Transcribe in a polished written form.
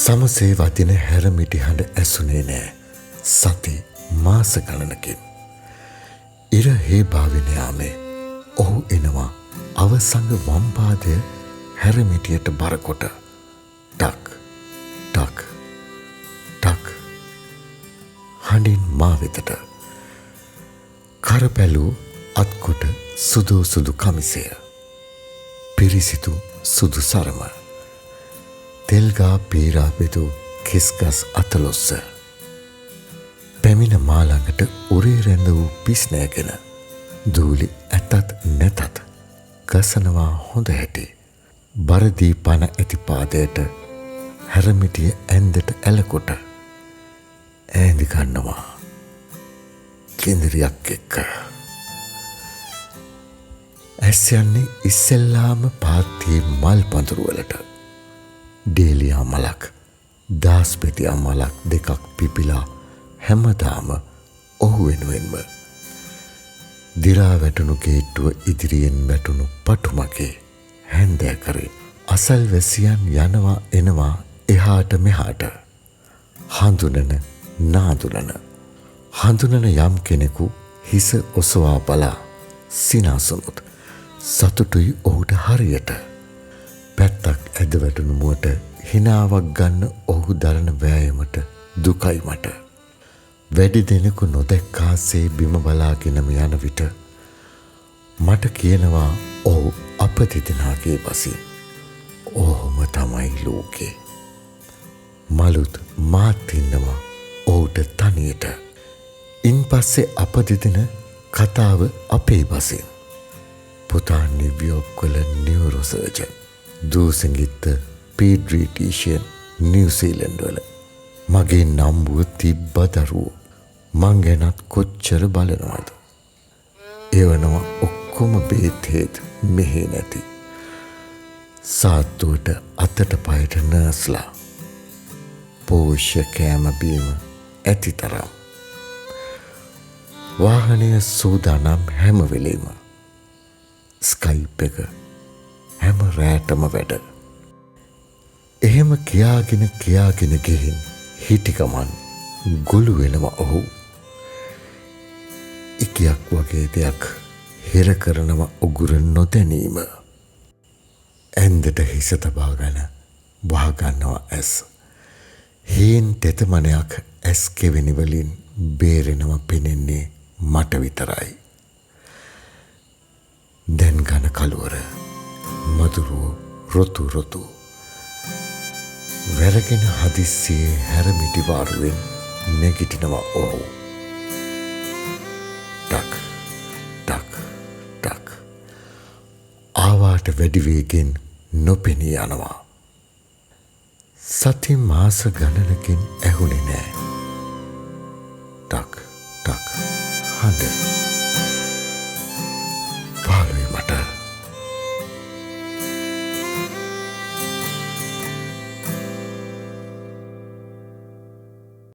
සමසේ වදින හැරමිටි හඬ ඇසුනේ නෑ සති මාස ගණනකින්. ඉර හේභාවින යාමේ ඔහු එනවා අවසඟ වම්පාදය හැරමිටියට බරකොට ටක් ටක් ටක් හඬින් මා වෙතට කරපැලූ අත්කොට සුදු සුදු කමිසය පිරිසිදු සුදු සරම තෙල්ගා පීරා බෙදූ කිස්ගස් අතලොස්ස පැමිණ මාළඟට උරේ රැඳ වූ පිස්නෑගෙන දූලි ඇතත් නැතත් ගසනවා හොඳ හැටි බරදී පන ඇති පාදයට හැරමිටිය ඇන්දට ඇලකොට ඈඳි ගන්නවා කෙඳිරියක් එක්ක. ඇස් යන්නේ ඉස්සෙල්ලාම පාත්තියේ මල් පඳුරුවලට ඩේලියා මලක් දාස්පෙතියා මලක් දෙකක් පිපිලා හැමදාම ඔහු වෙනුවෙන්ම දිරා වැටුණු ගේට්ටුව ඉදිරියෙන් වැටුණු පටුමගේ හැන්දෑ කරේ අසල්වැසියන් යනවා එනවා එහාට මෙහාට හඳුනන නාදුනන හඳුනන යම් කෙනෙකු හිස ඔසවා බලා සිනාසුනුත් සතුටුයි ඔහුට හරියට පැත්තක් ඇද වැටුණු මුවට හිනාවක් ගන්න ඔහු දරන වෑයමට දුකයි මට. වැඩි දෙනෙකු නොදැක්කාසේ බිම බලාගෙනම යන විට මට කියනවා ඔහු අප දෙදෙනාගේ පසින්. ඔහොම තමයි ලෝකේ. මලුත් මාත් ඉන්නවා ඔහුට තනියට. ඉන් පස්සේ අප දෙදෙන කතාව අපේ බසින්. පුතා නිව්යෝර්ක්වල නියුරෝසර්ජන් දූසඟිත්ත පීඩ්‍රීටීෂියන් නිව්සීලන්ඩ් වල මගේ නම්බුව තිබ්බ දරුවෝ මං ගැනත් කොච්චර බලනවද. එවනවා ඔක්කොම බේතේත් මෙහෙ නැති. සාත්තුවට අතට පයට නර්ස්ලා පෝෂ්‍ය කෑම බීම ඇති තරම්. වාහනය සූදානම් හැම වෙලේම. ස්කයිප් එක හැම රෑටම වැඩ. එහෙම කියාගෙන ගිහින් හිටිකමන් ගොළු වෙනවා ඔහු. ඉකියක් වගේ දෙයක් හිර කරනවා උගුර නොදැනීම. ඇන්දට හිස තබාගෙන වහගන්නවා ඇස්. හීන් තෙතමනයක් ඇස් කෙවෙනි වලින් බේරෙනවා පෙනෙන්නේ මට විතරයි. දැන් ගන කළුවර මදුරුව රොතු රොතු වැරගෙන හදිස්සියේ හැරමිටි වාරුවෙන් නැගිටිනවා ඔහු. ටක් ටක් ටක් ආවාට වැඩි වේගෙන් නොපෙනී යනවා. සති මාස ගණනකින් ඇහුනේ නෑ ටක් ටක් හඬ.